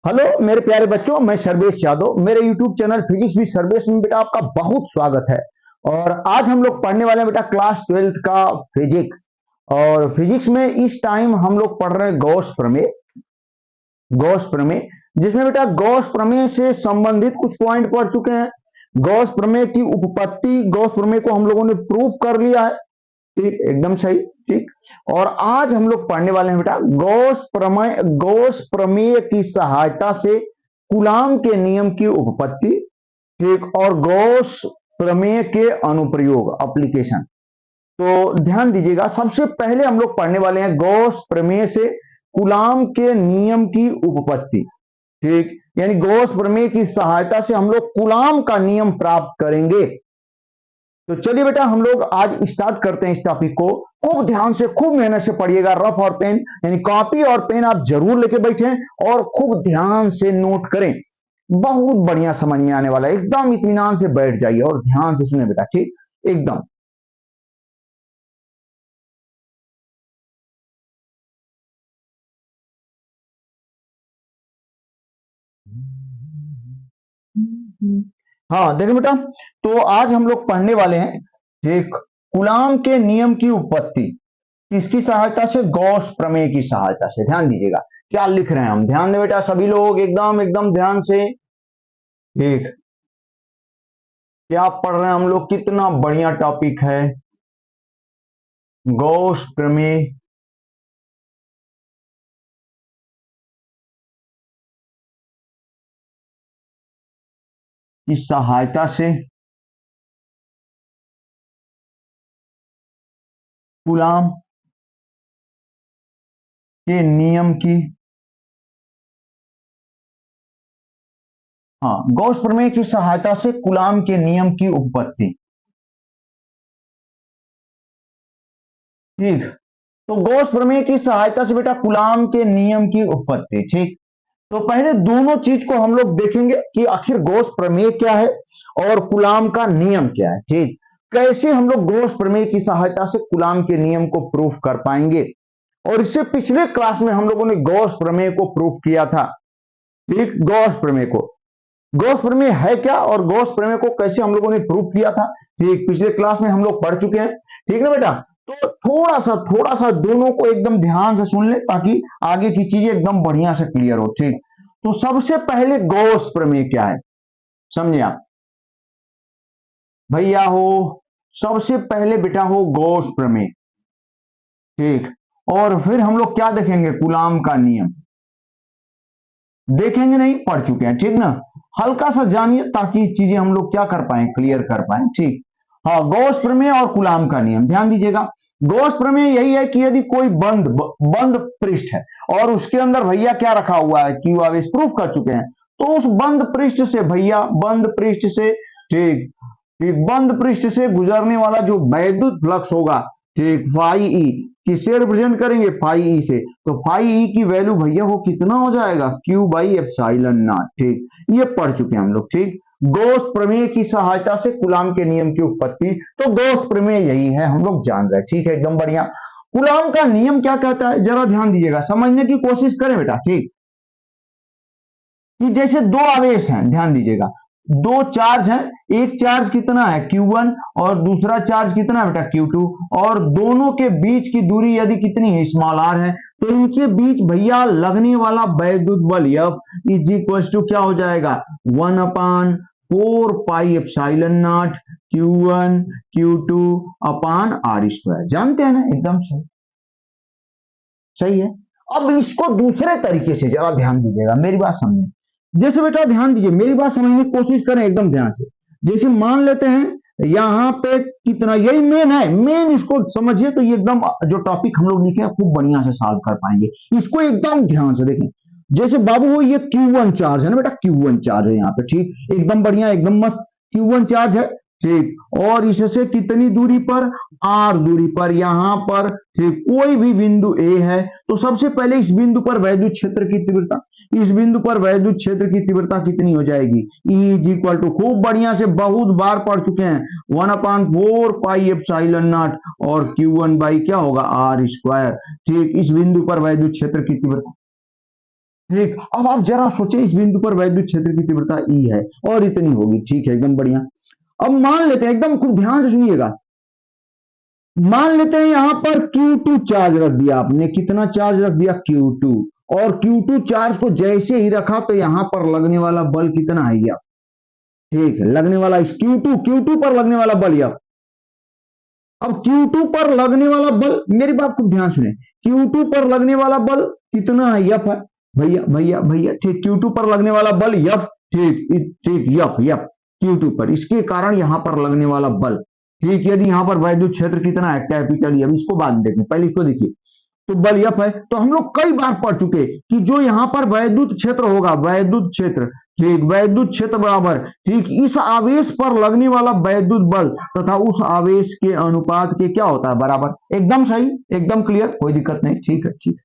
Hello मेरे प्यारे बच्चों, मैं सर्वेश यादव। मेरे YouTube चैनल फिजिक्स भी सर्वेश में बेटा आपका बहुत स्वागत है। और आज हम लोग पढ़ने वाले हैं बेटा क्लास 12th का फिजिक्स। और फिजिक्स में इस टाइम हम लोग पढ़ रहे हैं गॉस प्रमेय। गॉस प्रमेय जिसमें बेटा गॉस प्रमेय से संबंधित कुछ पॉइंट पढ़ चुके हैं। गॉस प्रमेय की उपपत्ति, गॉस प्रमेय को हम लोगों ने प्रूव कर लिया है। ठीक, एकदम सही। ठीक, और आज हम लोग पढ़ने वाले हैं बेटा गॉस प्रमेय की सहायता से कूलाम के नियम की उपपत्ति। ठीक, और गॉस प्रमेय के अनुप्रयोग एप्लीकेशन। तो ध्यान दीजिएगा, सबसे पहले हम लोग पढ़ने वाले हैं गॉस प्रमेय से कूलाम के नियम की उपपत्ति। ठीक, यानी गॉस प्रमेय की सहायता से हम लोग कूलाम का नियम प्राप्त करेंगे। तो चलिए बेटा हम लोग आज स्टार्ट करते हैं इस टॉपिक को। खूब ध्यान से, खूब मेहनत से पढ़िएगा। रफ और पेन यानी कॉपी और पेन आप जरूर लेके बैठें और खूब ध्यान से नोट करें। बहुत बढ़िया समझ में आने वाला है। एकदम इत्मीनान से बैठ जाइए और ध्यान से सुने बेटा। ठीक, एकदम। हाँ देखिए बेटा, तो आज हम लोग पढ़ने वाले हैं ठीक कूलाम के नियम की उपपत्ति किसकी सहायता से? गॉस प्रमेय की सहायता से। ध्यान दीजिएगा क्या लिख रहे हैं हम। ध्यान दें बेटा सभी लोग, एकदम एकदम ध्यान से। ठीक, क्या पढ़ रहे हैं हम लोग? कितना बढ़िया टॉपिक है गॉस प्रमेय की सहायता से कूलाम के नियम की, हाँ, गॉस प्रमेय की सहायता से कूलाम के नियम की उपपत्ति। ठीक, तो गॉस प्रमेय की सहायता से बेटा कूलाम के नियम की उत्पत्ति। ठीक, तो पहले दोनों चीज को हम लोग देखेंगे कि आखिर गॉस प्रमेय क्या है और कूलाम का नियम क्या है। ठीक, कैसे हम लोग गॉस प्रमेय की सहायता से कूलाम के नियम को प्रूफ कर पाएंगे। और इससे पिछले क्लास में हम लोगों ने गॉस प्रमेय को प्रूफ किया था। ठीक, गॉस प्रमेय है क्या और गॉस प्रमेय को कैसे हम लोगों ने प्रूफ किया था, ठीक, पिछले क्लास में हम लोग पढ़ चुके हैं। ठीक ना बेटा? तो थोड़ा सा दोनों को एकदम ध्यान से सुन ले ताकि आगे की चीजें एकदम बढ़िया से क्लियर हो। ठीक, तो सबसे पहले गॉस प्रमेय क्या है समझे आप भैया हो। सबसे पहले बेटा हो गॉस प्रमेय। ठीक, और फिर हम लोग क्या देखेंगे? कूलाम का नियम देखेंगे, नहीं पढ़ चुके हैं। ठीक ना, हल्का सा जानिए ताकि चीजें हम लोग क्या कर पाए, क्लियर कर पाए। ठीक, हाँ, गॉस प्रमेय और कूलाम का नियम ध्यान दीजिएगा। गॉस प्रमेय यही है कि यदि कोई बंद पृष्ठ है और उसके अंदर भैया क्या रखा हुआ है, क्यू आवेश, प्रूफ कर चुके हैं। तो उस बंद पृष्ठ से भैया, बंद पृष्ठ से, ठीक ठीक, बंद पृष्ठ से गुजरने वाला जो वैद्युत फ्लक्स होगा, ठीक, फाई ई किससे रिप्रेजेंट करेंगे? फाई ई से। तो फाई ई की वैल्यू भैया वो कितना हो जाएगा? Q by epsilon not. ठीक, ये पढ़ चुके हैं हम लोग। ठीक, गॉस प्रमेय की सहायता से कूलाम के नियम की उत्पत्ति। तो गॉस प्रमेय यही है, हम लोग जान रहे हैं। ठीक है, एकदम बढ़िया। कूलाम का नियम क्या कहता है जरा ध्यान दीजिएगा, समझने की कोशिश करें बेटा। ठीक, कि जैसे दो आवेश हैं, ध्यान दीजिएगा, दो चार्ज हैं। एक चार्ज कितना है? Q1, और दूसरा चार्ज कितना है बेटा? Q2। और दोनों के बीच की दूरी यदि कितनी है? स्मॉल r है। तो इनके बीच भैया लगने वाला वैद्युत बल F इज इक्वल टू क्या हो जाएगा? 1/4 pi epsilon not Q1 Q2 upon r square. जानते हैं ना? एकदम सही, सही है। अब इसको दूसरे तरीके से जरा ध्यान दीजिएगा, मेरी बात समझे। जैसे बेटा ध्यान दीजिए, मेरी बात समझने की कोशिश करें एकदम ध्यान से। जैसे मान लेते हैं यहां पे कितना, यही मेन है, मेन इसको समझिए तो ये एकदम जो टॉपिक हम लोग लिखे हैं खूब बढ़िया से सॉल्व कर पाएंगे। इसको एकदम ध्यान से देखें। जैसे बाबू हो, ये Q1 चार्ज है ना बेटा, Q1 चार्ज है यहाँ पे। ठीक, एकदम बढ़िया, एकदम मस्त Q1 चार्ज है। ठीक, और इससे कितनी दूरी पर? R दूरी पर, यहां पर। ठीक, कोई भी बिंदु A है तो सबसे पहले इस बिंदु पर वैद्युत क्षेत्र की तीव्रता, इस बिंदु पर वैद्युत क्षेत्र की तीव्रता कितनी हो जाएगी? E इज इक्वल टू, खूब बढ़िया से बहुत बार पढ़ चुके हैं, 1/4 पाई एप्सिलॉन नॉट और Q1 बाई क्या होगा? R square. ठीक, इस बिंदु पर वैद्युत क्षेत्र की तीव्रता ठीक, अब आप जरा सोचें इस बिंदु पर वैद्युत क्षेत्र की तीव्रता ई है और इतनी होगी, ठीक है, एकदम बढ़िया। अब मान लेते हैं, एकदम खूब ध्यान से सुनिएगा, मान लेते हैं यहां पर Q2 चार्ज रख दिया आपने, कितना चार्ज रख दिया Q2, और Q2 चार्ज को जैसे ही रखा तो यहां पर लगने वाला बल कितना है यह, ठीक है, लगने वाला इस Q2 पर लगने वाला बल यह। अब Q2 पर लगने वाला बल, मेरी बात खूब ध्यान सुने, Q2 पर लगने वाला बल कितना है, यफ है, भैया भैया भैया, ठीक, Q2 पर लगने वाला बल यफ, ठीक ठीक, यफ यफ, Q2 पर, इसके कारण यहां पर लगने वाला बल, ठीक, यदि यहां पर वैद्युत क्षेत्र कितना है, कैपिटल, अब इसको बाद में देखें, पहले इसको देखिए, तो बल एफ है। तो हम लोग कई बार पढ़ चुके कि जो यहां पर वैद्युत क्षेत्र होगा, वैद्युत क्षेत्र, ठीक, वैद्युत क्षेत्र बराबर, ठीक, इस आवेश पर लगने वाला वैद्युत बल तथा उस आवेश के अनुपात के क्या होता है, बराबर। एकदम सही, एकदम क्लियर, कोई दिक्कत नहीं, ठीक है, ठीक।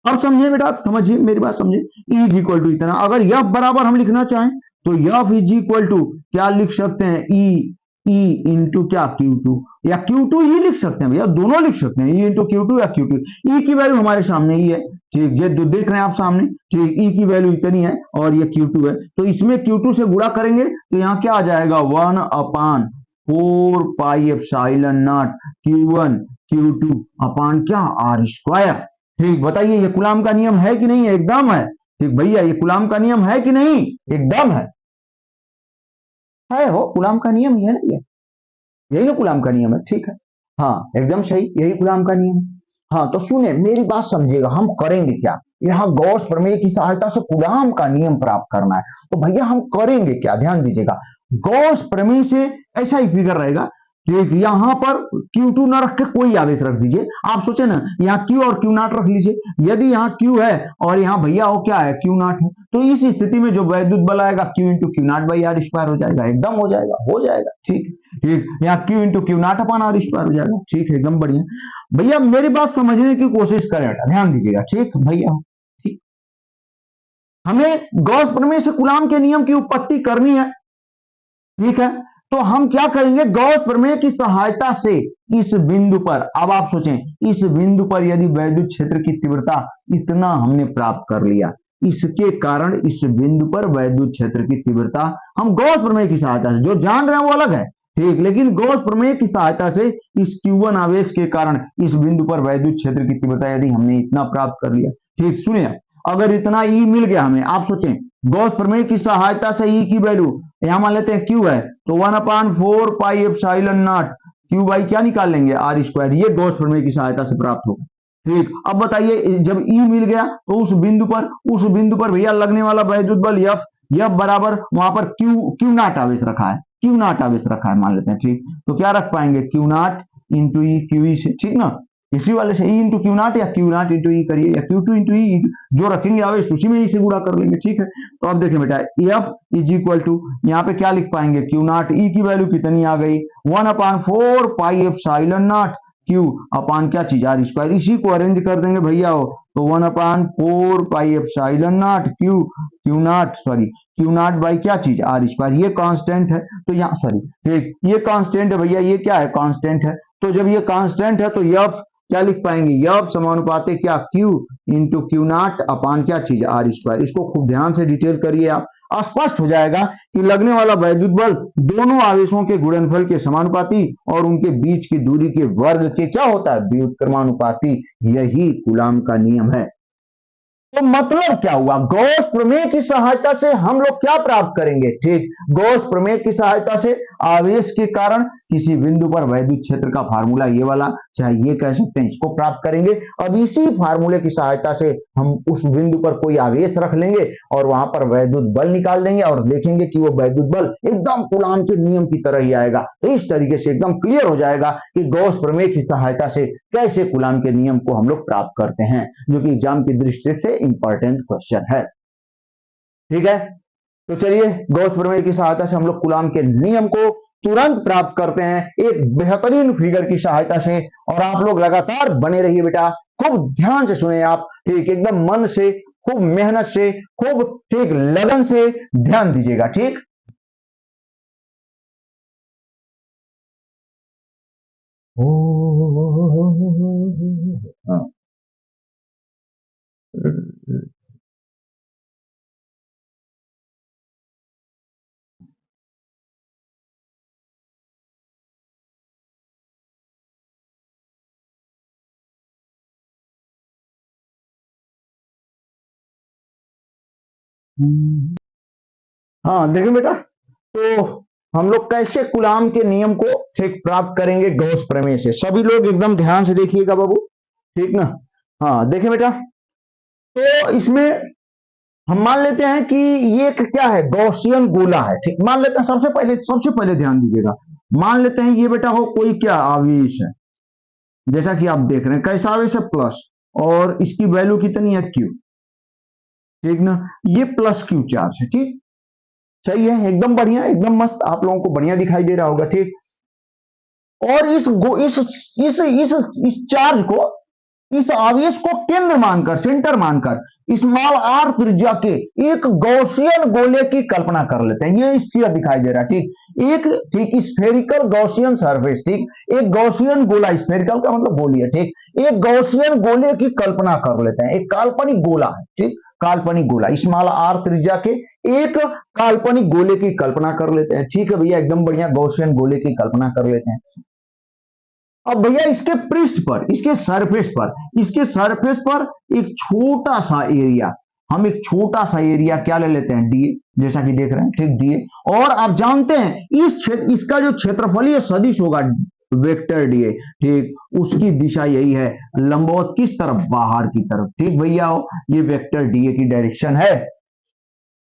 अब समझिए बेटा, समझिए मेरी बात, समझिए, E इज इक्वल टू इतना, अगर एफ बराबर हम लिखना चाहें तो एफ इज इक्वल टू क्या लिख सकते हैं, ई इंटू क्या, Q2, या Q2 ही लिख सकते हैं भैया, दोनों लिख सकते हैं, ई इंटू Q2 या Q2। ई की वैल्यू हमारे सामने ही है, ठीक, ये जो देख रहे हैं आप सामने, ठीक, ई की वैल्यू इतनी है और ये Q2 है, तो इसमें Q2 से गुणा करेंगे तो यहाँ क्या आ जाएगा, 1/4 pi epsilon not Q1 Q2 अपान क्या, आर स्क्वायर। ठीक, बताइए ये कूलाम का नियम है कि नहीं है, एकदम है, ठीक भैया, ये कूलाम का नियम है कि नहीं, एकदम है हो, कूलाम का नियम ही है ना ये, यही तो कूलाम का नियम है, ठीक है, हाँ एकदम सही, यही कूलाम का नियम। हाँ तो सुने मेरी बात समझिएगा, हम करेंगे क्या, यहाँ गॉस प्रमेय की सहायता से कूलाम का नियम प्राप्त करना है, तो भैया हम करेंगे क्या, ध्यान दीजिएगा, गॉस प्रमेय से ऐसा ही फिगर रहेगा, ठीक, यहां पर Q2 न रख के कोई आवेश रख दीजिए, आप सोचे ना, यहाँ Q और Q नॉट रख लीजिए, यदि यहाँ Q है और यहाँ भैया हो क्या है, Q नॉट है, तो इस स्थिति में जो वैद्युत बल आएगा Q into Q naught by R square हो जाएगा, एकदम हो जाएगा, ठीक, ठीक, यहाँ Q into Q naught upon R square हो जाएगा, ठीक है, एकदम बढ़िया। भैया मेरी बात समझने की कोशिश करें, ध्यान दीजिएगा, ठीक भैया, ठीक, हमें गॉस प्रमेय से कूलाम के नियम की उत्पत्ति करनी है, ठीक है, तो हम क्या करेंगे, गॉस प्रमेय की सहायता से इस बिंदु पर, अब आप सोचें इस बिंदु पर यदि वैद्युत क्षेत्र की तीव्रता इतना हमने प्राप्त कर लिया, इसके कारण इस बिंदु पर वैद्युत क्षेत्र की तीव्रता हम गॉस प्रमेय की सहायता से, जो जान रहे हैं वो अलग है, ठीक, लेकिन गॉस प्रमेय की सहायता से इस Q1 आवेश के कारण इस बिंदु पर वैद्युत क्षेत्र की तीव्रता यदि हमने इतना प्राप्त कर लिया, ठीक, सुनिए, अगर इतना ई मिल गया हमें, आप सोचें गॉस प्रमेय की सहायता से ई की वैल्यू यहां मान लेते हैं Q है, तो 1/4 pi epsilon not Q by क्या निकाल लेंगे, आर स्क्वायर, ये गॉस प्रमेय की सहायता से प्राप्त होगा, ठीक। अब बताइए जब ई मिल गया तो उस बिंदु पर भैया लगने वाला वैद्युत बल एफ बराबर वहां पर क्यू नॉट आवेश रखा है, क्यू नॉट आवेश रखा है मान लेते हैं, ठीक, तो क्या रख पाएंगे, Q not into E, Q E से, ठीक ना, इसी वाले से ई इंटू क्यू नॉट या क्यू नॉट इंटू ई करिए, या Q2 इंटू ई, जो रखेंगे आवेश उसी में ई से गुणा कर लेंगे, ठीक है। तो अब देखें बेटा, एफ इज इक्वल टू, यहाँ पे क्या लिख पाएंगे, क्यू नॉट, ई की वैल्यू कितनी आ गई, 1/4 पाई एप्सिलॉन नॉट क्यू अपान क्या चीज, आर स्क्वायर, इसी को अरेंज कर देंगे भैया हो, तो 1/4 pi epsilon naught Q not, sorry Q naught by क्या चीज, आर स्क्वायर, ये कांस्टेंट है, तो यहाँ सॉरी, ठीक, ये कांस्टेंट है भैया, ये क्या है, कांस्टेंट है, तो जब ये कांस्टेंट है तो एफ क्या लिख पाएंगे, एफ समानुपाते क्या, Q इंटू क्यू नॉट अपान क्या चीज, आर स्क्वायर, इसको खूब ध्यान से डिटेल करिए आप, स्पष्ट हो जाएगा कि लगने वाला वैद्युत बल दोनों आवेशों के गुणनफल के समानुपाती और उनके बीच की दूरी के वर्ग के क्या होता है, व्युत्क्रमानुपाती, यही कूलाम का नियम है। तो मतलब क्या हुआ, गॉस प्रमेय की सहायता से हम लोग क्या प्राप्त करेंगे, ठीक, गॉस प्रमेय की सहायता से आवेश के कारण किसी बिंदु पर वैद्युत क्षेत्र का फार्मूला ये वाला, चाहे ये कह सकते हैं, इसको प्राप्त करेंगे। अब इसी फार्मूले की सहायता से हम उस बिंदु पर कोई आवेश रख लेंगे और वहां पर वैद्युत बल निकाल देंगे और देखेंगे कि वो वैद्युत बल एकदम कूलाम के नियम की तरह ही आएगा। तो इस तरीके से एकदम क्लियर हो जाएगा कि गॉस प्रमेय की सहायता से कैसे कूलाम के नियम को हम लोग प्राप्त करते हैं, जो कि एग्जाम की दृष्टि से इंपॉर्टेंट क्वेश्चन है, ठीक है। तो चलिए गॉस प्रमेय की सहायता से हम लोग कूलाम के नियम को तुरंत प्राप्त करते हैं एक बेहतरीन फिगर की सहायता से, और आप लोग लगातार बने रहिए बेटा, खूब ध्यान से सुने आप, ठीक, एकदम मन से, खूब मेहनत से, खूब ठीक लगन से ध्यान दीजिएगा, ठीक। हाँ। हाँ देखें बेटा, तो हम लोग कैसे कूलाम के नियम को ठीक प्राप्त करेंगे गॉस प्रमेय से। सभी लोग एकदम ध्यान से देखिएगा बाबू, ठीक ना। हाँ देखें बेटा, तो इसमें हम मान लेते हैं कि ये क्या है, गॉसियन गोला है, ठीक। मान लेते हैं सबसे पहले ध्यान दीजिएगा, मान लेते हैं ये बेटा हो कोई क्या आवेश है, जैसा कि आप देख रहे हैं कैसा आवेश है, प्लस, और इसकी वैल्यू कितनी है, क्यू, ठीक ना। ये प्लस क्यू चार्ज है, ठीक, सही है, एकदम बढ़िया, एकदम मस्त, आप लोगों को बढ़िया दिखाई दे रहा होगा, ठीक। और इस चार्ज को, इस आवेश को केंद्र मानकर, सेंटर मानकर, स्मॉल आर त्रिज्या के एक गॉसियन गोले की कल्पना कर लेते हैं। ये स्फीयर दिखाई दे रहा है, ठीक, एक, ठीक, स्फेरिकल गॉसियन सरफेस, ठीक, एक गॉसियन गोला, स्फेरिकल का मतलब गोली है, ठीक, एक गॉसियन गोले की कल्पना कर लेते हैं, एक काल्पनिक गोला है, ठीक, काल्पनिक गोला, स्मॉल आर त्रिज्या के एक काल्पनिक गोले की कल्पना कर लेते हैं, ठीक है भैया, एकदम बढ़िया, गॉसियन गोले की कल्पना कर लेते हैं। अब भैया इसके पृष्ठ पर, इसके सरफेस पर एक छोटा सा एरिया, हम एक छोटा सा एरिया क्या ले लेते हैं, डीए, जैसा कि देख रहे हैं, ठीक, डीए। और आप जानते हैं इस क्षेत्र, इसका जो क्षेत्रफलीय सदिश होगा वेक्टर डीए, ठीक, उसकी दिशा यही है, लंबवत किस तरफ, बाहर की तरफ, ठीक भैया, ये वेक्टर डीए की डायरेक्शन है,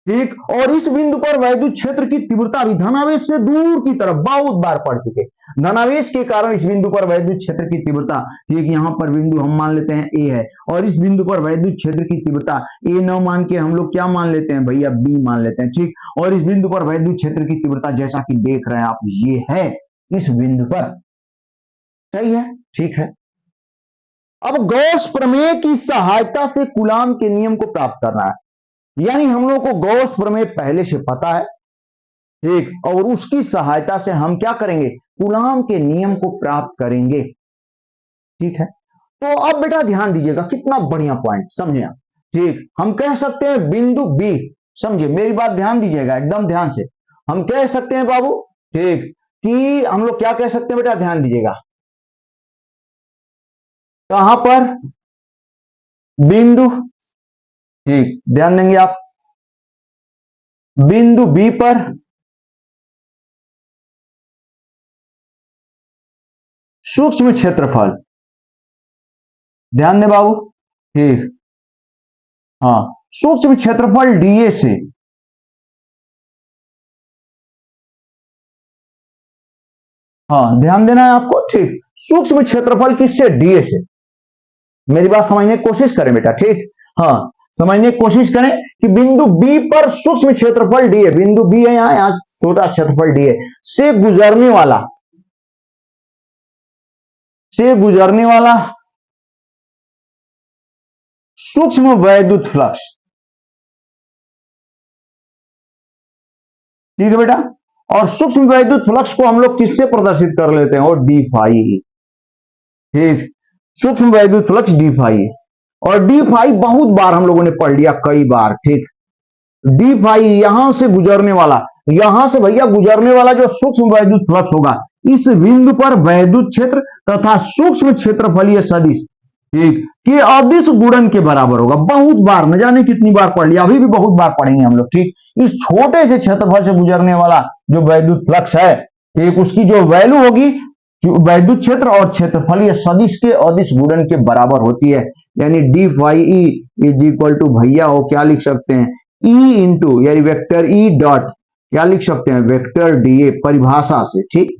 ठीक। और इस बिंदु पर वैद्युत क्षेत्र की तीव्रता भी धनावेश से दूर की तरफ बहुत बार पढ़ चुके, धनावेश के कारण इस बिंदु पर वैद्युत क्षेत्र की तीव्रता, ठीक, यहां पर बिंदु हम मान लेते हैं ए है, और इस बिंदु पर वैद्युत क्षेत्र की तीव्रता ए न मान के हम लोग क्या मान लेते हैं भैया, बी मान लेते हैं, ठीक। और इस बिंदु पर वैद्युत क्षेत्र की तीव्रता जैसा कि देख रहे हैं आप, ये है इस बिंदु पर, सही है, ठीक है। अब गॉस प्रमेय की सहायता से कूलाम के नियम को प्राप्त करना है, यानी हम लोग को गॉस प्रमेय पहले से पता है, ठीक, और उसकी सहायता से हम क्या करेंगे, कूलाम के नियम को प्राप्त करेंगे, ठीक है। तो अब बेटा ध्यान दीजिएगा, कितना बढ़िया पॉइंट, समझे आप, ठीक। हम कह सकते हैं बिंदु बी, समझिए मेरी बात ध्यान दीजिएगा एकदम ध्यान से, हम कह सकते हैं बाबू, ठीक, कि हम लोग क्या कह सकते हैं बेटा, ध्यान दीजिएगा, कहां पर, बिंदु, ठीक, ध्यान देंगे आप, बिंदु बी पर सूक्ष्म क्षेत्रफल, ध्यान दें बाबू, ठीक, हाँ, सूक्ष्म क्षेत्रफल डीए से, हाँ ध्यान देना है आपको, ठीक, सूक्ष्म क्षेत्रफल किससे, डीए से, मेरी बात समझने की कोशिश करें बेटा, ठीक, हाँ समझने की कोशिश करें कि बिंदु बी पर सूक्ष्म क्षेत्रफल डीए, बिंदु बी है यहां छोटा क्षेत्रफल डीए से गुजरने वाला सूक्ष्म वैद्युत फ्लक्स, ठीक है बेटा। और सूक्ष्म वैद्युत फ्लक्स को हम लोग किससे प्रदर्शित कर लेते हैं, और डी फाई, ठीक, सूक्ष्म वैद्युत फ्लक्स डी फाई, और डी फाई बहुत बार हम लोगों ने पढ़ लिया, कई बार, ठीक, डी फाई यहां से गुजरने वाला, यहां से भैया गुजरने वाला जो सूक्ष्म वैद्युत फ्लक्स होगा, इस बिंदु पर वैद्युत क्षेत्र तथा सूक्ष्म क्षेत्रफलीय सदिश, ठीक, कि अदिश गुणन के बराबर होगा। बहुत बार, न जाने कितनी बार पढ़ लिया, अभी भी बहुत बार पढ़ेंगे हम लोग, ठीक। इस छोटे से क्षेत्रफल से गुजरने वाला जो वैद्युत फ्लक्स है, ठीक, उसकी जो वैल्यू होगी वैद्युत क्षेत्र और क्षेत्रफलीय सदिश के अदिश गुणन के बराबर होती है, यानी D phi E is equal to भैया हो क्या लिख सकते हैं, ई इंटू, यानी वेक्टर ई डॉट क्या लिख सकते हैं, वेक्टर डीए, परिभाषा से, ठीक।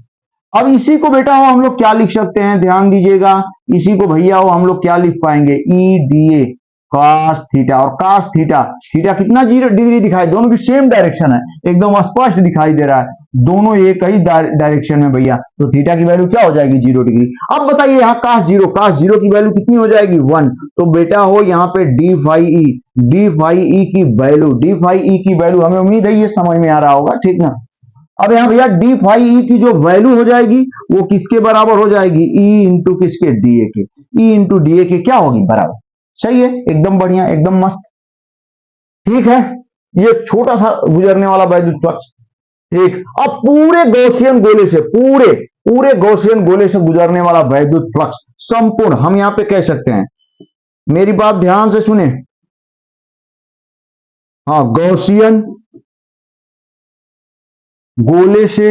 अब इसी को बेटा हो हम लोग क्या लिख सकते हैं, ध्यान दीजिएगा, इसी को भैया हो हम लोग क्या लिख पाएंगे, E D A cos theta, और कॉस थीटा, थीटा कितना 0 डिग्री दिखाई, दोनों की सेम डायरेक्शन है, एकदम स्पष्ट दिखाई दे रहा है, दोनों एक ही डायरेक्शन में भैया, तो थीटा की वैल्यू क्या हो जाएगी, 0 डिग्री। अब बताइए यहाँ कॉस जीरो की वैल्यू कितनी हो जाएगी, 1, तो बेटा हो यहाँ पे डी फाई ई की वैल्यू हमें उम्मीद है ये समझ में आ रहा होगा, ठीक ना। अब यहां भैया डी फाई ई की जो वैल्यू हो जाएगी वो किसके बराबर हो जाएगी, ई इंटू किसके, डीए के, ई इंटू डीए के क्या होगी, बराबर, सही है, एकदम बढ़िया, एकदम मस्त, ठीक है। ये छोटा सा गुजरने वाला वैद्युत फ्लक्स, ठीक। अब पूरे गॉसियन गोले से, पूरे गॉसियन गोले से गुजरने वाला वैद्युत फ्लक्स संपूर्ण, हम यहां पे कह सकते हैं, मेरी बात ध्यान से सुने, हाँ, गॉसियन गोले से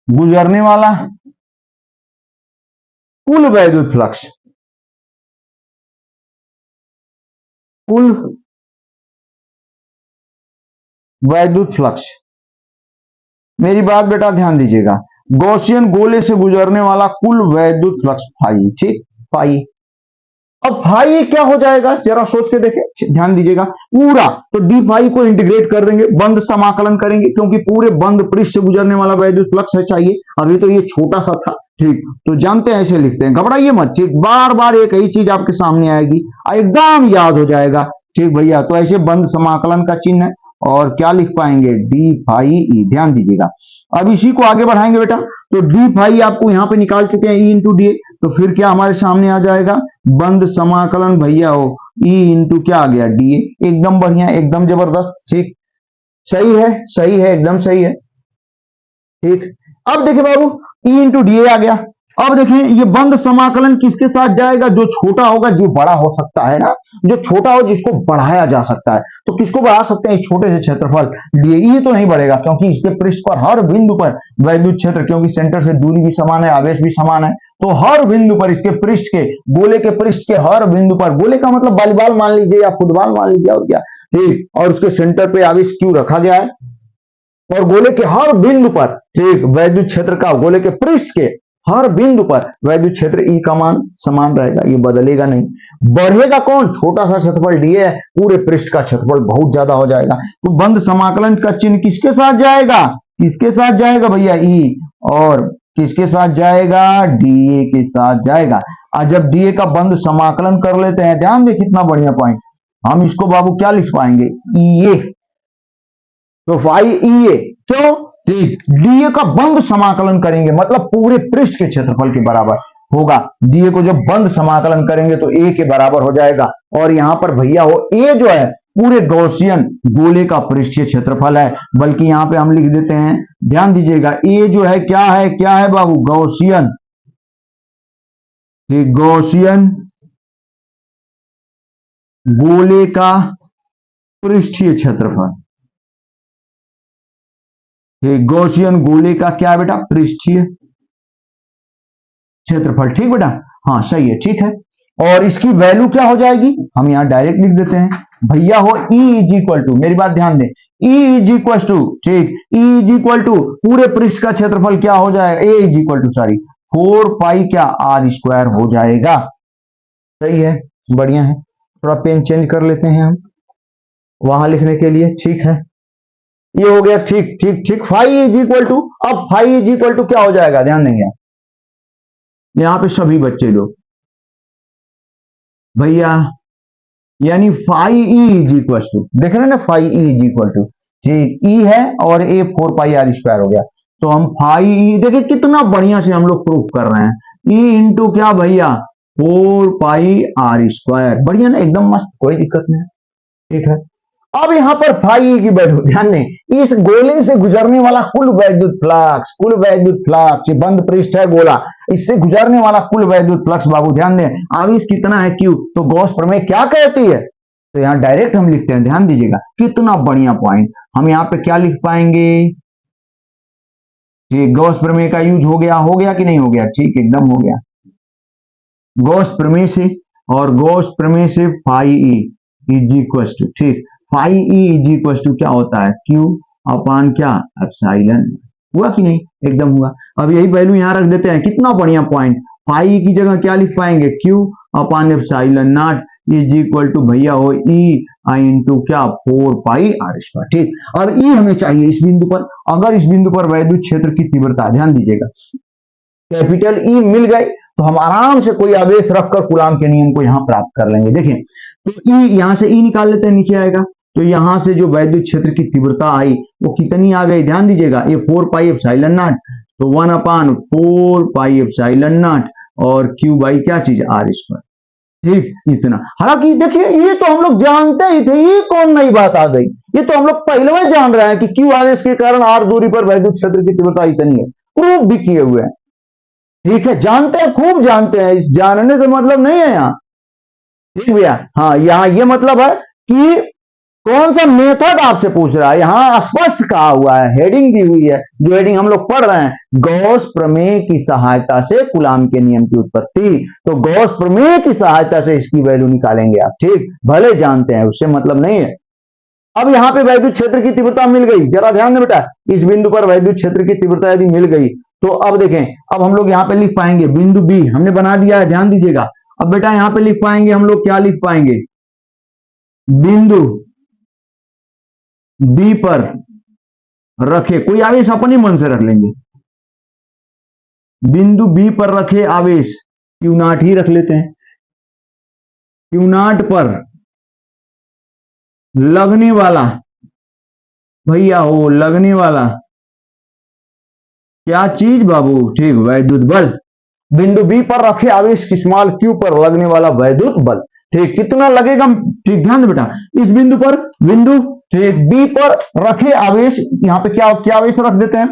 गुजरने वाला कुल वैद्युत फ्लक्स, कुल वैद्युत फ्लक्स। मेरी बात बेटा ध्यान दीजिएगा, गॉसियन गोले से गुजरने वाला कुल वैद्युत फ्लक्स फाई, ठीक, फाई। अब फाई क्या हो जाएगा जरा सोच के देखें, ध्यान दीजिएगा, पूरा तो डी फाई को इंटीग्रेट कर देंगे, बंद समाकलन करेंगे, क्योंकि पूरे बंद पृष्ठ से गुजरने वाला वैद्युत फ्लक्स है चाहिए। अभी तो ये छोटा सा था, ठीक, तो जानते हैं ऐसे लिखते हैं, घबराइए मत, ठीक, बार बार एक ही चीज आपके सामने आएगी, एकदम याद हो जाएगा, ठीक भैया। तो ऐसे बंद समाकलन का चिन्ह है, और क्या लिख पाएंगे, डी फाई ई, ध्यान दीजिएगा। अब इसी को आगे बढ़ाएंगे बेटा, तो डी फाई आपको यहां पे निकाल चुके हैं, ई इंटू डी, तो फिर क्या हमारे सामने आ जाएगा, बंद समाकलन भैया हो ई इंटू क्या आ गया, डी। एकदम बढ़िया, एकदम जबरदस्त, ठीक, सही है, सही है, एकदम सही है, ठीक। अब देखिए बाबू, ई इंटू डी आ गया। अब देखें ये बंद समाकलन किसके साथ जाएगा, जो छोटा होगा, जो बड़ा हो सकता है ना, जो छोटा हो जिसको बढ़ाया जा सकता है, तो किसको बढ़ा सकते हैं, इस छोटे से क्षेत्रफल डी। ये तो नहीं बढ़ेगा क्योंकि इसके पृष्ठ पर हर बिंदु पर वैद्युत क्षेत्र, क्योंकि सेंटर से दूरी भी समान है, आवेश भी समान है, तो हर बिंदु पर इसके पृष्ठ के, गोले के पृष्ठ के हर बिंदु पर, गोले का मतलब वॉलीबॉल मान लीजिए या फुटबॉल मान लीजिए और क्या, ठीक, और उसके सेंटर पे आवेश क्यू रखा गया है, और गोले के हर बिंदु पर, ठीक, वैद्युत क्षेत्र का, गोले के पृष्ठ के हर बिंदु पर वैद्युत क्षेत्र ई का मान समान रहेगा, ये बदलेगा नहीं। बढ़ेगा कौन, छोटा सा क्षेत्रफल डी है, पूरे पृष्ठ का क्षेत्रफल बहुत ज्यादा हो जाएगा। तो बंद समाकलन का चिन्ह किसके साथ जाएगा, किसके साथ जाएगा भैया, ई, और किसके साथ जाएगा, डीए के साथ जाएगा। और जब डीए का बंद समाकलन कर लेते हैं, ध्यान दे कितना बढ़िया पॉइंट, हम इसको बाबू क्या लिख पाएंगे, ई ए, तो फाई ई ए, क्यों, ठीक, डीए का बंद समाकलन करेंगे मतलब पूरे पृष्ठ के क्षेत्रफल के बराबर होगा। डीए को जब बंद समाकलन करेंगे तो ए के बराबर हो जाएगा, और यहां पर भैया हो ए जो है पूरे गॉसियन गोले का पृष्ठीय क्षेत्रफल है, बल्कि यहां पे हम लिख देते हैं, ध्यान दीजिएगा, ए जो है क्या है बाबू, गॉसियन, गॉसियन गोले का पृष्ठीय क्षेत्रफल, गॉसियन गोले का क्या बेटा, पृष्ठीय क्षेत्रफल, ठीक बेटा, हाँ सही है, ठीक है। और इसकी वैल्यू क्या हो जाएगी, हम यहां डायरेक्ट लिख देते हैं भैया हो, E इज इक्वल टू, मेरी बात ध्यान दें, E इज इक्वल टू, ठीक, E इज इक्वल टू पूरे पृष्ठ का क्षेत्रफल क्या हो जाएगा, A is equal to sorry 4 pi क्या R स्क्वायर हो जाएगा। सही है, बढ़िया है, थोड़ा पेन चेंज कर लेते हैं हम वहां लिखने के लिए, ठीक है, ये हो गया, ठीक ठीक ठीक। फाई इज इक्वल टू, अब फाई इज इक्वल टू क्या हो जाएगा, ध्यान देंगे यहां पे सभी बच्चे लोग भैया, यानी phi E is equal to, देख रहे हैं ना, phi E is equal to, ठीक, ई है और ए 4 पाई आर स्क्वायर हो गया, तो हम फाई ई, देखिए कितना बढ़िया से हम लोग प्रूफ कर रहे हैं, ई इंटू क्या भैया, 4 पाई आर स्क्वायर, बढ़िया ना, एकदम मस्त, कोई दिक्कत नहीं, ठीक है। अब यहां पर फाई की वैल्यू ध्यान दें, इस गोले से गुजरने वाला कुल वैद्युत फ्लक्स, कुल वैद्युत फ्लक्स, ये बंद पृष्ठ है गोला, इससे गुजरने वाला कुल वैद्युत फ्लक्स बाबू ध्यान दें, आवेश कितना है क्यू, तो गॉस प्रमेय क्या कहती है, तो यहां डायरेक्ट हम लिखते हैं, ध्यान दीजिएगा कितना बढ़िया पॉइंट, हम यहां पे क्या लिख पाएंगे, ठीक, गॉस प्रमेय का यूज हो गया कि नहीं हो गया, ठीक, एकदम हो गया, गॉस प्रमेय से, और गॉस प्रमेय से phi E is equal to, ठीक, phi E is equal to क्या होता है, क्यू अपान क्या, एप्सिलॉन, हुआ कि नहीं, एकदम हुआ। अब यही वैल्यू यहां रख देते हैं, कितना बढ़िया पॉइंट, फाई की जगह क्या लिख पाएंगे, Q upon epsilon naught is equal to भैया हो ई आई इंटू क्या, 4 पाई आर स्क्वायर, ठीक। अब ई हमें चाहिए इस बिंदु पर, अगर इस बिंदु पर वैद्युत क्षेत्र की तीव्रता, ध्यान दीजिएगा, कैपिटल ई मिल गई तो हम आराम से कोई आवेश रखकर कूलाम के नियम को यहां प्राप्त कर लेंगे। देखें तो ई, यहां से ई निकाल लेते हैं, नीचे आएगा, तो यहां से जो वैद्युत क्षेत्र की तीव्रता आई वो कितनी आ गई, ध्यान दीजिएगा, ये 4 पाई एप्सिलॉन नॉट, तो 1 अपान 4 पाई एप्सिलॉन नॉट, और क्यू बाई क्या चीज, आर स्क्वायर, ठीक, इतना। हालांकि देखिए ये तो हम लोग जानते ही थे, ये कौन नई बात आ गई, ये तो हम लोग पहले में जान रहे हैं कि क्यू आवेश के कारण आर दूरी पर वैद्युत क्षेत्र की तीव्रता इतनी है, प्रूफ भी किए हुए हैं, ठीक है, जानते हैं, खूब जानते हैं, इस जानने से मतलब नहीं है यहाँ, ठीक भैया। हाँ, यहाँ ये मतलब है कि कौन सा मेथड आपसे पूछ रहा है, यहां स्पष्ट कहा हुआ है, हेडिंग दी हुई है, जो हेडिंग हम लोग पढ़ रहे हैं, गॉस प्रमेय की सहायता से कूलाम के नियम की उत्पत्ति। तो गॉस प्रमेय की सहायता से इसकी वैल्यू निकालेंगे आप, ठीक, भले जानते हैं उससे मतलब नहीं है। अब यहां पे वैद्युत क्षेत्र की तीव्रता मिल गई, जरा ध्यान दें बेटा, इस बिंदु पर वैद्युत क्षेत्र की तीव्रता यदि मिल गई तो अब देखें, अब हम लोग यहां पे लिख पाएंगे बिंदु बी हमने बना दिया है, ध्यान दीजिएगा। अब बेटा यहां पे लिख पाएंगे हम लोग, क्या लिख पाएंगे, बिंदु बी पर रखे कोई आवेश, अपने मन से रख लेंगे, बिंदु बी पर रखे आवेश क्यू नॉट ही रख लेते हैं, क्यू नॉट पर लगने वाला, भैया हो लगने वाला क्या चीज बाबू, ठीक, वैद्युत बल। बिंदु बी पर रखे आवेश की स्मॉल क्यू पर लगने वाला वैद्युत बल, ठीक, कितना लगेगा, ठीक, ध्यान दे बेटा, इस बिंदु पर, बिंदु, ठीक, बी पर रखे आवेश, यहाँ पे क्या क्या आवेश रख देते हैं,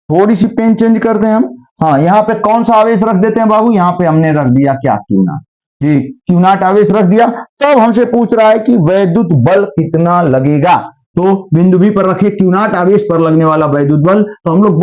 थोड़ी सी पेन चेंज करते हैं हम। हाँ, यहाँ पे कौन सा आवेश रख देते हैं बाबू, यहाँ पे हमने रख दिया क्या, क्यू नॉट, ठीक, क्यू नॉट आवेश रख दिया। तब हमसे पूछ रहा है कि वैद्युत बल कितना लगेगा, तो बिंदु बी पर रखे क्यू नॉट आवेश पर लगने वाला वैद्युत बल, तो हम लोग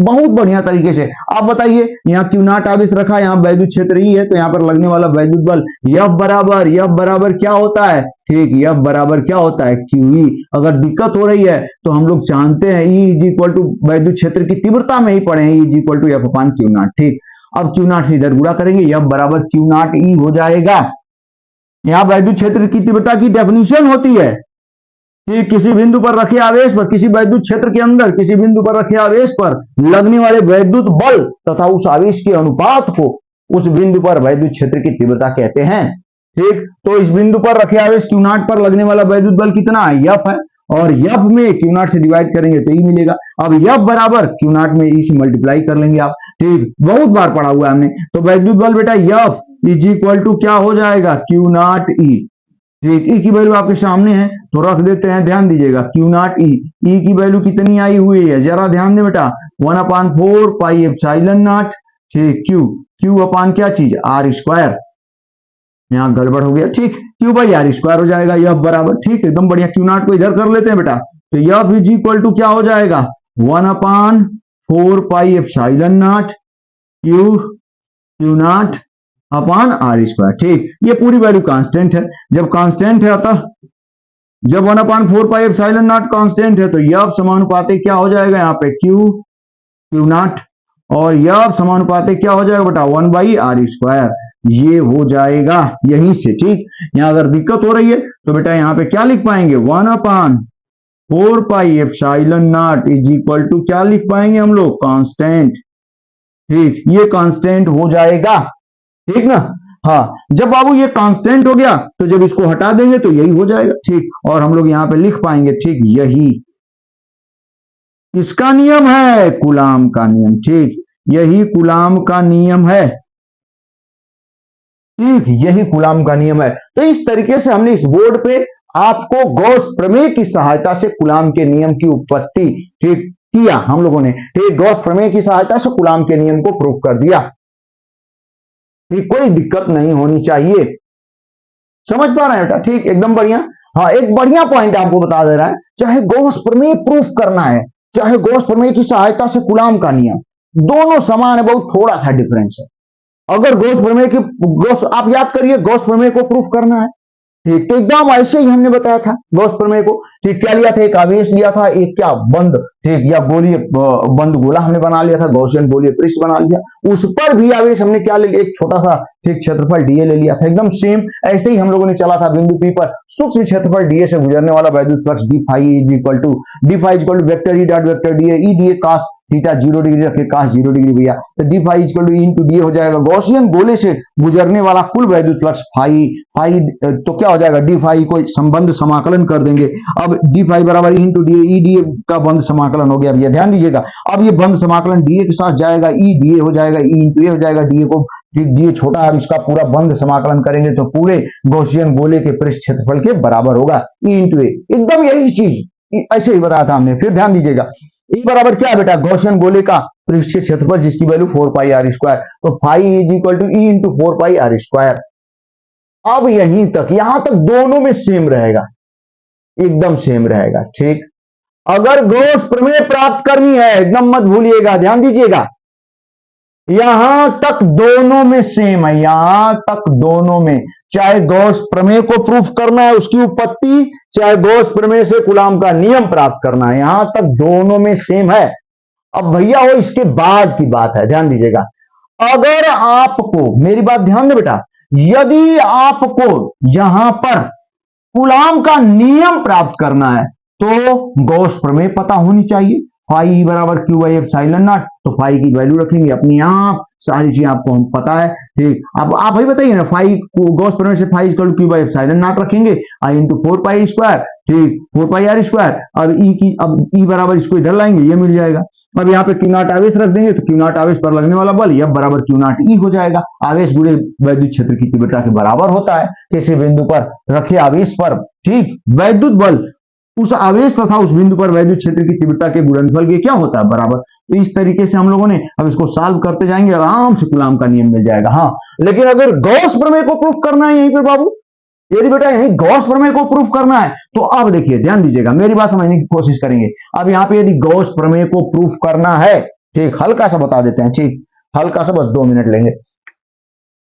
बहुत बढ़िया तरीके से, आप बताइए, यहाँ क्यू नॉट आवेश रखा, यहाँ वैद्युत क्षेत्र ई है, तो यहाँ पर लगने वाला वैद्युत बल एफ बराबर क्या होता है, ठीक, एफ बराबर क्या होता है, क्यू ई। अगर दिक्कत हो रही है तो हम लोग जानते हैं ई इज इक्वल टू वैद्युत क्षेत्र की तीव्रता में ही पढ़े हैं, E is equal to F upon Q naught, ठीक। अब क्यू नॉट से इधर गुणा करेंगे, एफ बराबर क्यू नॉट ई हो जाएगा। यहाँ वैद्युत क्षेत्र की तीव्रता की डेफिनेशन होती है कि किसी बिंदु पर रखे आवेश पर, किसी वैद्युत क्षेत्र के अंदर किसी बिंदु पर रखे आवेश पर लगने वाले वैद्युत बल तथा उस आवेश के अनुपात को उस बिंदु पर वैद्युत क्षेत्र की तीव्रता कहते हैं, ठीक। तो इस बिंदु पर रखे आवेश क्यू नॉट पर लगने वाला वैद्युत बल कितना है, एफ है, और एफ में क्यू नॉट से डिवाइड करेंगे तो ई मिलेगा। अब एफ बराबर क्यू नॉट में ई से मल्टीप्लाई कर लेंगे आप, ठीक, बहुत बार पढ़ा हुआ है हमने। तो वैद्युत बल बेटा एफ इज इक्वल टू क्या हो जाएगा, क्यू नॉट ई, ठीक, ई की वैल्यू आपके सामने है तो रख देते हैं, ध्यान दीजिएगा, क्यू नॉट ई, ई की वैल्यू कितनी आई हुई है, जरा ध्यान दे बेटा, 1/4 पाई एप्सिलॉन नॉट, ठीक, क्यू, क्यू अपान क्या चीज, आर स्क्वायर, यहाँ गड़बड़ हो गया, ठीक, क्यू बाई आर स्क्वायर हो जाएगा, एफ बराबर, ठीक, एकदम बढ़िया, क्यू नॉट को इधर कर लेते हैं बेटा, तो एफ इज इक्वल टू क्या हो जाएगा, 1/4 pi epsilon naught Q naught upon R square, ठीक। ये पूरी वैल्यू कांस्टेंट है, जब कांस्टेंट है अतः जब 1/4 पाई एप्सिलॉन नॉट कांस्टेंट है तो एफ समानुपाती क्या हो जाएगा, यहाँ पे क्यू नॉट, और एफ समानुपाती क्या हो जाएगा बेटा, 1/r स्क्वायर, ये हो जाएगा यहीं से, ठीक। यहाँ अगर दिक्कत हो रही है तो बेटा यहाँ पे क्या लिख पाएंगे, 1/4 pi epsilon naught is equal to क्या लिख पाएंगे हम लोग, कांस्टेंट, ठीक, ये कांस्टेंट हो जाएगा, ठीक ना। हाँ, जब बाबू ये कांस्टेंट हो गया तो जब इसको हटा देंगे तो यही हो जाएगा, ठीक, और हम लोग यहां पे लिख पाएंगे, ठीक, यही किसका नियम है, कूलाम का नियम, ठीक, यही कूलाम का नियम है, ठीक, यही कूलाम का नियम है। तो इस तरीके से हमने इस बोर्ड पे आपको गॉस प्रमेय की सहायता से कूलाम के नियम की उत्पत्ति, ठीक, किया हम लोगों ने, ठीक, गॉस प्रमेय की सहायता से कूलाम के नियम को प्रूफ कर दिया, ठीक, कोई दिक्कत नहीं होनी चाहिए, समझ पा रहे हैं बेटा, ठीक, एकदम बढ़िया। हाँ, एक बढ़िया पॉइंट आपको बता दे रहा है, चाहे गॉस प्रमेय प्रूफ करना है, चाहे गॉस प्रमेय की सहायता से कूलाम का नियम, दोनों समान है, बहुत थोड़ा सा डिफरेंस है। अगर गॉस प्रमेय की आप याद करिए, गॉस प्रमेय को प्रूफ करना है, ठीक, तो एकदम ऐसे ही हमने बताया था गॉस प्रमेय को, ठीक, क्या लिया था, एक आवेश लिया था, एक क्या बंद, ठीक, या गोलीय बंद गोला हमने बना लिया था, गॉसियन गोलीय पृष्ठ बना लिया, उस पर भी आवेश हमने क्या ले लिया, एक छोटा सा, ठीक, क्षेत्रफल डीए ले लिया था, एकदम सेम ऐसे ही हम लोगों ने चला था बिंदु पी पर सूक्ष्म क्षेत्रफल डीए से गुजरने वाला वैद्युत flux D phi is equal to vector E dot vector DA, E DA cos theta 0 degree रखे, कास 0 डिग्री भैया, तो D phi equal to E into D हो जाएगा, गॉसियन गोले से गुजरने वाला कुल वैद्युत फ्लक्स फाई, तो क्या हो जाएगा, डी फाई को संबंध समाकलन कर देंगे, अब डी फाई बराबर ई इंटू डी, ई डी का बंध समाकलन हो गया भैया, ध्यान दीजिएगा। अब ये बंध समाकलन डीए के साथ जाएगा, ई डीए हो जाएगा, ई इंटू ए हो जाएगा, डीए को, डीए छोटा है, इसका पूरा बंध समाकलन करेंगे तो पूरे गॉसियन गोले के पृष्ठ क्षेत्रफल के बराबर होगा, ई इंटू ए, एकदम यही चीज ऐसे ही बताया था हमने। फिर ध्यान दीजिएगा, ई बराबर क्या है बेटा, गॉसियन गोले का पृष्ठीय क्षेत्रफल जिसकी वैल्यू 4 पाई आर स्क्वायर, तो phi is equal to E into 4 pi are square, अब यहीं तक, यहां तक दोनों में सेम रहेगा, एकदम सेम रहेगा। ठीक, अगर गॉस प्रमेय प्राप्त करनी है, एकदम मत भूलिएगा, ध्यान दीजिएगा, यहां तक दोनों में सेम है, यहां तक दोनों में, चाहे गॉस प्रमेय को प्रूफ करना है उसकी उत्पत्ति, चाहे गॉस प्रमेय से कूलाम का नियम प्राप्त करना है, यहां तक दोनों में सेम है। अब भैया वो इसके बाद की बात है, ध्यान दीजिएगा, अगर आपको, मेरी बात ध्यान दे बेटा, यदि आपको यहां पर कूलाम का नियम प्राप्त करना है तो गॉस प्रमेय पता होनी चाहिए, फाई बराबर क्यू बाई एप्सिलॉन नॉट, तो फाई की वैल्यू रखेंगे अपने आप, सारी चीज आपको हम पता है। ठीक, अब आप ही बताइए ना, फाई को गॉस प्रमेय से phi equal to Q by epsilon naught रखेंगे, आई इंटू 4 पाई स्क्वायर, ठीक, 4 पाई आर स्क्वायर, और ई की, अब ई बराबर इसको इधर लाएंगे, ये मिल जाएगा। अब यहाँ पे क्यू नॉट आवेश रख देंगे तो क्यू नॉट आवेश पर लगने वाला बल F बराबर क्यू नॉट ई हो जाएगा, आवेश गुणे वैद्युत क्षेत्र की तीव्रता के बराबर होता है, किसी बिंदु पर रखे आवेश पर, ठीक, वैद्युत बल उस आवेश तथा उस बिंदु पर वैद्युत क्षेत्र की तीव्रता के गुणनफल के क्या होता है, बराबर। तो इस तरीके से हम लोगों ने, अब इसको सॉल्व करते जाएंगे, आराम से कूलाम का नियम मिल जाएगा। हाँ, लेकिन अगर गॉस प्रमेय को प्रूफ करना है यहीं पर बाबू, यदि बेटा यही गॉस प्रमेय को प्रूफ करना है तो अब देखिए, ध्यान दीजिएगा, मेरी बात समझने की कोशिश करेंगे। अब यहाँ पे यदि गॉस प्रमेय को प्रूफ करना है, ठीक, हल्का सा बता देते हैं, ठीक, हल्का सा, बस 2 मिनट लेंगे।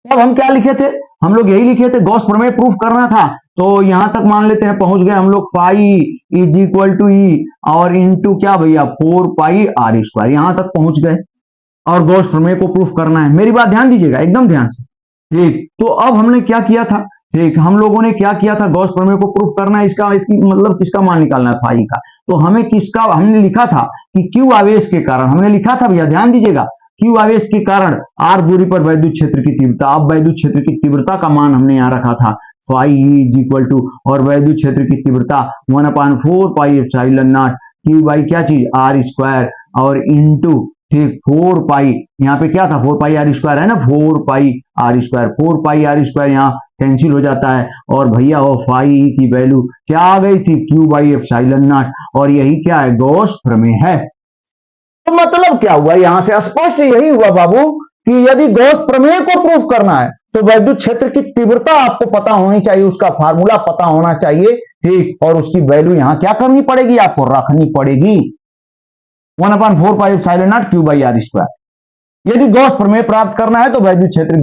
अब हम क्या लिखे थे, हम लोग यही लिखे थे, गॉस प्रमेय प्रूफ करना था, तो यहां तक मान लेते हैं पहुंच गए हम लोग, फाई इज इक्वल टू ई और इंटू क्या भैया 4 पाई आर स्क्वायर, यहां तक पहुंच गए, और गॉस प्रमेय को प्रूफ करना है। मेरी बात ध्यान दीजिएगा, एकदम ध्यान से, ठीक। तो अब हमने क्या किया था, ठीक, हम लोगों ने क्या किया था, गॉस प्रमेय को प्रूफ करना है, इसका मतलब किसका मान निकालना है, फाई का। तो हमें किसका, हमने लिखा था कि क्यू आवेश के कारण, हमने लिखा था भैया, ध्यान दीजिएगा, क्यू आवेश के कारण आर दूरी पर वैद्युत क्षेत्र की तीव्रता, अब वैद्युत क्षेत्र की तीव्रता का मान हमने यहां रखा था फाई इज इक्वल टू, और वैद्युत क्षेत्र की तीव्रता 1/4 pi epsilon naught Q by क्या चीज आर स्क्वायर, और इंटू, ठीक, 4 पाई, यहाँ पे क्या था 4 पाई आर स्क्वायर है ना, 4 pi are square, 4 pi are square यहाँ कैंसिल हो जाता है, और भैया वो फाई की वैल्यू क्या आ गई थी, क्यू बाई एप्सिलॉन नॉट, और यही क्या है, गॉस प्रमेय है। तो मतलब क्या हुआ, यहां से स्पष्ट यही हुआ बाबू कि यदि गॉस प्रमेय को प्रूफ करना है तो वैद्युत क्षेत्र की तीव्रता आपको पता होनी चाहिए, उसका फार्मूला पता होना चाहिए, ठीक, और उसकी वैल्यू यहां क्या करनी पड़ेगी, आपको रखनी पड़ेगी, 1/4 pi epsilon naught Q by R square. यदि गॉस प्रमेय प्राप्त करना है तो वैद्युत क्षेत्र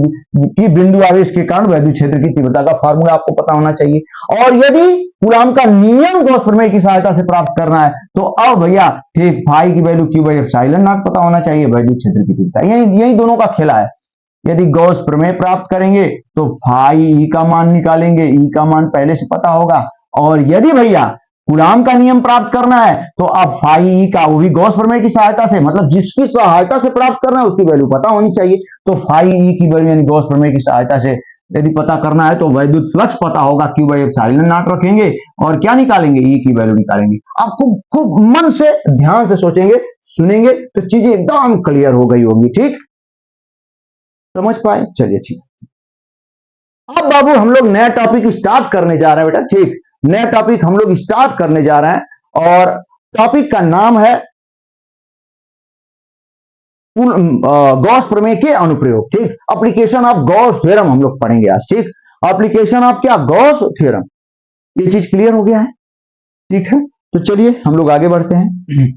की बिंदु आवेश के कारण वैद्युत क्षेत्र की तीव्रता का फार्मूला आपको पता होना चाहिए, और यदि कूलाम का नियम गॉस प्रमेय की सहायता से प्राप्त करना है तो अब भैया, ठीक, फाई की value Q by epsilon not पता होना चाहिए, वैद्युत क्षेत्र की तीव्रता, यही दोनों का खेला है। यदि गॉस प्रमेय प्राप्त करेंगे तो फाई ई का मान निकालेंगे, ई का मान पहले से पता होगा, और यदि भैया कूलाम का नियम प्राप्त करना है तो अब फाई ई का, वो भी गॉस प्रमेय की सहायता से, मतलब जिसकी सहायता से प्राप्त करना है उसकी वैल्यू पता होनी चाहिए, तो फाई ई की वैल्यू यानी गॉस प्रमेय की सहायता से यदि पता करना है तो वैद्युत फ्लक्स पता होगा, क्यू बाई एप्सिलॉन नॉट रखेंगे और क्या निकालेंगे, ई की वैल्यू निकालेंगे। आप खूब खूब मन से ध्यान से सोचेंगे, सुनेंगे तो चीजें एकदम क्लियर हो गई होगी, ठीक, समझ पाए, चलिए ठीक। अब बाबू हम लोग नया टॉपिक स्टार्ट करने जा रहे हैं बेटा, ठीक, नया टॉपिक हम लोग स्टार्ट करने जा रहे हैं, और टॉपिक का नाम है गॉस प्रमेय के अनुप्रयोग, ठीक, एप्लीकेशन ऑफ गॉस थ्योरम हम लोग पढ़ेंगे आज, ठीक, एप्लीकेशन ऑफ क्या, गॉस थ्योरम। ये चीज क्लियर हो गया है, ठीक है, तो चलिए हम लोग आगे बढ़ते हैं।